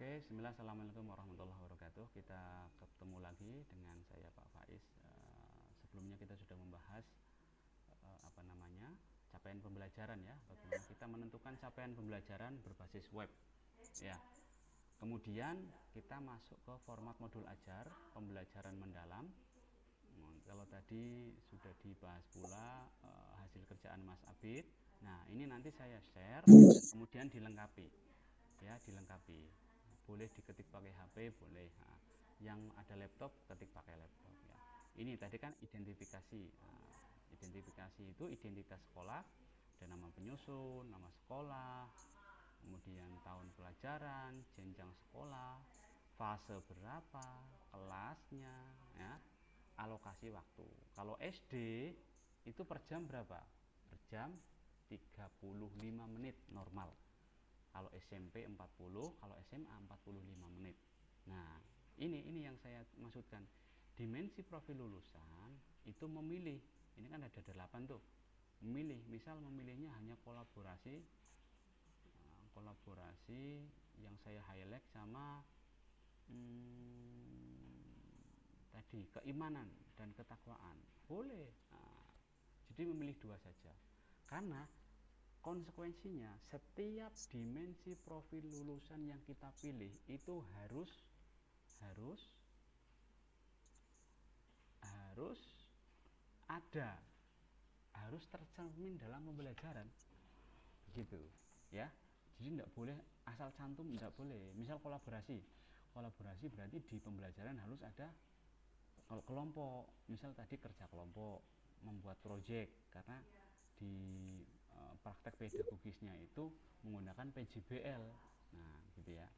Oke, bismillah, assalamualaikum warahmatullahi wabarakatuh. Kita ketemu lagi dengan saya Pak Faiz. Sebelumnya kita sudah membahas capaian pembelajaran ya, bagaimana kita menentukan capaian pembelajaran berbasis web. Ya. Kemudian kita masuk ke format modul ajar, pembelajaran mendalam. Kalau tadi sudah dibahas pula hasil kerjaan Mas Abid. Nah, ini nanti saya share, kemudian dilengkapi. Ya, dilengkapi. Boleh diketik pakai HP, boleh. Nah, yang ada laptop ketik pakai laptop ya. Ini tadi kan identifikasi. Nah, identifikasi itu identitas sekolah, ada nama penyusun, nama sekolah, kemudian tahun pelajaran, jenjang sekolah, fase berapa, kelasnya ya, alokasi waktu. Kalau SD itu per jam berapa? Per jam 35 menit normal. Kalau SMP 40, kalau SMA 45 menit. Nah, ini yang saya maksudkan. Dimensi profil lulusan itu memilih. Ini kan ada 8 tuh. Memilih, misal memilihnya hanya kolaborasi yang saya highlight sama tadi keimanan dan ketakwaan. Boleh. Nah, jadi memilih 2 saja. Karena konsekuensinya setiap dimensi profil lulusan yang kita pilih itu harus ada, harus tercermin dalam pembelajaran, begitu ya. Jadi tidak boleh asal cantum, tidak boleh. Misal kolaborasi berarti di pembelajaran harus ada kelompok. Misal tadi kerja kelompok, membuat proyek, karena di praktek pedagogisnya itu menggunakan PJBL. Nah, gitu ya.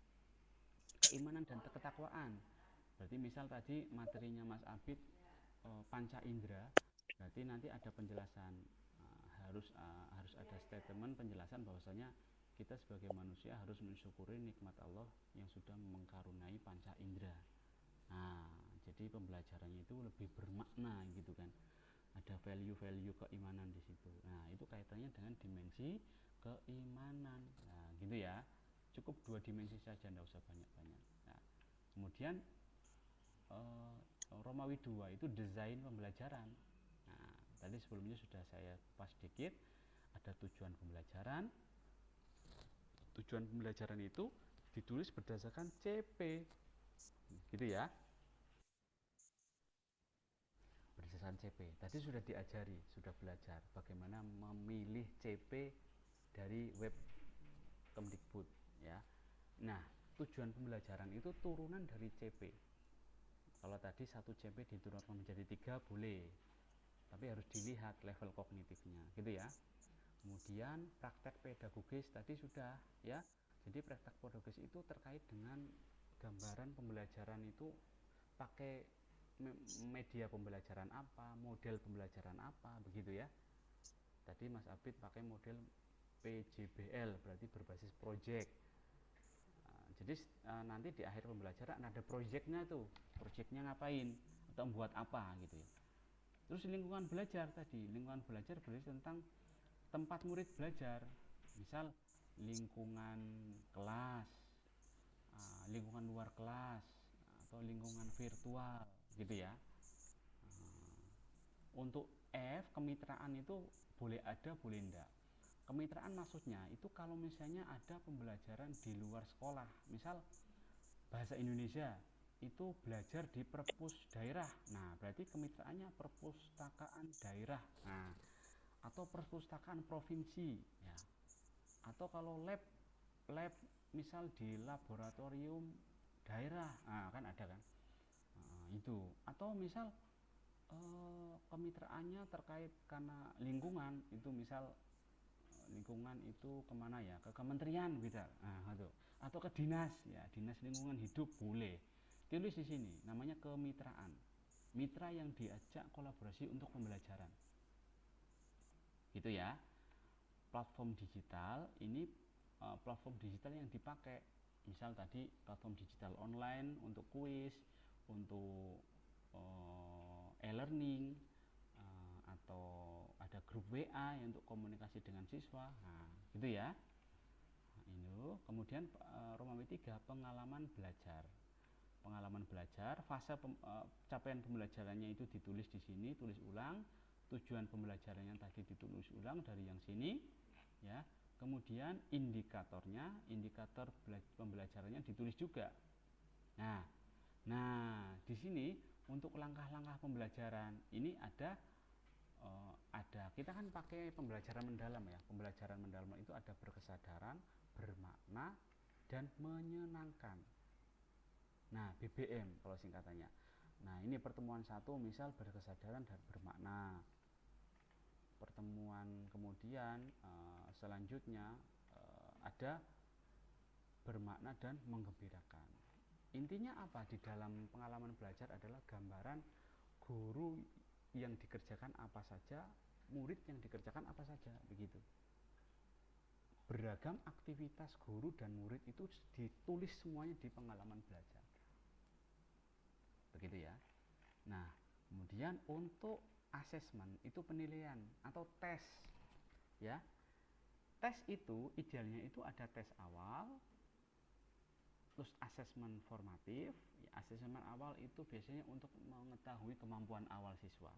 Keimanan dan ketakwaan. Berarti misal tadi materinya Mas Abid panca indera, berarti nanti ada penjelasan, harus ada statement penjelasan bahwasanya kita sebagai manusia harus mensyukuri nikmat Allah yang sudah mengkaruniai panca indera. Nah, jadi pembelajarannya itu lebih bermakna gitu kan. Ada value-value keimanan di situ. Nah, itu kaitannya dengan dimensi keimanan. Nah, gitu ya. Cukup 2 dimensi saja, tidak usah banyak-banyak. Nah, kemudian Romawi 2 itu desain pembelajaran. Nah, tadi sebelumnya sudah saya kupas sedikit. Ada tujuan pembelajaran. Tujuan pembelajaran itu ditulis berdasarkan CP. Gitu ya. Berdasarkan CP. Tadi sudah diajari, sudah belajar bagaimana memilih CP dari web Kemdikbud ya. Nah, tujuan pembelajaran itu turunan dari CP. Kalau tadi 1 CP diturunkan menjadi 3 boleh, tapi harus dilihat level kognitifnya, gitu ya. Kemudian praktek pedagogis tadi sudah ya. Jadi praktek pedagogis itu terkait dengan gambaran pembelajaran itu pakai media pembelajaran apa, model pembelajaran apa, begitu ya. Tadi Mas Abid pakai model PJBL, berarti berbasis project. Jadi nanti di akhir pembelajaran ada proyeknya tuh, proyeknya ngapain atau membuat apa gitu ya. Terus lingkungan belajar tadi, lingkungan belajar berarti tentang tempat murid belajar, misal lingkungan kelas, lingkungan luar kelas, atau lingkungan virtual gitu ya. Untuk F, kemitraan itu boleh ada, boleh enggak. Kemitraan maksudnya itu kalau misalnya ada pembelajaran di luar sekolah, misal bahasa Indonesia itu belajar di perpus daerah. Nah, berarti kemitraannya perpustakaan daerah. Nah, atau perpustakaan provinsi ya. Atau kalau lab misal di laboratorium daerah. Nah, kan ada kan. Nah, itu. Atau misal kemitraannya terkait karena lingkungan, itu misal lingkungan itu kemana ya, ke kementerian beda, atau ke dinas ya, dinas lingkungan hidup boleh tulis di sini, namanya kemitraan, mitra yang diajak kolaborasi untuk pembelajaran, gitu ya. Platform digital ini platform digital yang dipakai, misal tadi platform digital online untuk kuis, untuk e-learning, atau ada grup WA untuk komunikasi dengan siswa. Nah, gitu ya. Nah, ini Kemudian Romawi 3 pengalaman belajar. Pengalaman belajar, fase capaian pembelajarannya itu ditulis di sini, tulis ulang. Tujuan pembelajarannya tadi ditulis ulang dari yang sini, ya. Kemudian indikatornya, indikator pembelajarannya ditulis juga. Nah, di sini untuk langkah-langkah pembelajaran ini ada kita kan pakai pembelajaran mendalam ya. Pembelajaran mendalam itu ada berkesadaran, bermakna, dan menyenangkan. Nah, BBM kalau singkatannya. Nah, ini pertemuan 1 misal berkesadaran dan bermakna. Pertemuan kemudian selanjutnya ada bermakna dan menggembirakan. Intinya apa di dalam pengalaman belajar adalah gambaran guru yang dikerjakan apa saja, murid yang dikerjakan apa saja, begitu. Beragam aktivitas guru dan murid itu ditulis semuanya di pengalaman belajar. Begitu ya. Nah, kemudian untuk asesmen itu penilaian atau tes. Ya. Tes itu idealnya itu ada tes awal, terus asesmen formatif. Asesmen awal itu biasanya untuk mengetahui kemampuan awal siswa.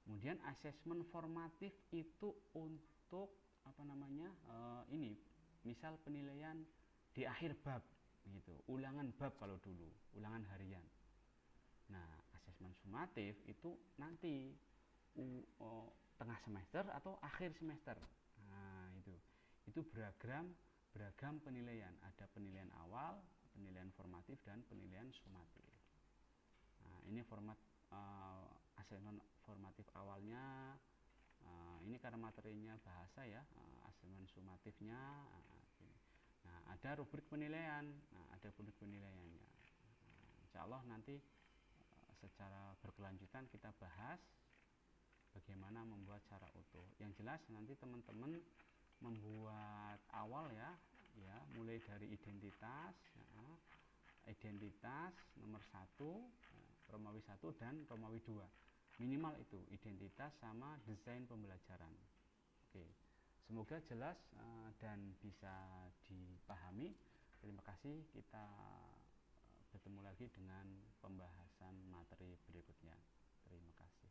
Kemudian asesmen formatif itu untuk ini misal penilaian di akhir bab gitu, ulangan bab kalau dulu, ulangan harian. Nah, asesmen sumatif itu nanti tengah semester atau akhir semester. Nah, itu beragam penilaian, ada penilaian awal, penilaian formatif, dan penilaian sumatif. Nah, ini format asesmen formatif awalnya. Ini karena materinya bahasa ya, asesmen sumatifnya. Nah, ada rubrik penilaian. Nah, ada rubrik penilaiannya. Insya Allah nanti secara berkelanjutan kita bahas bagaimana membuat secara utuh. Yang jelas nanti teman-teman membuat awal ya, mulai dari identitas, identitas nomor 1, Romawi 1 dan Romawi 2. Minimal itu identitas sama desain pembelajaran. Oke, semoga jelas dan bisa dipahami. Terima kasih. Kita bertemu lagi dengan pembahasan materi berikutnya. Terima kasih.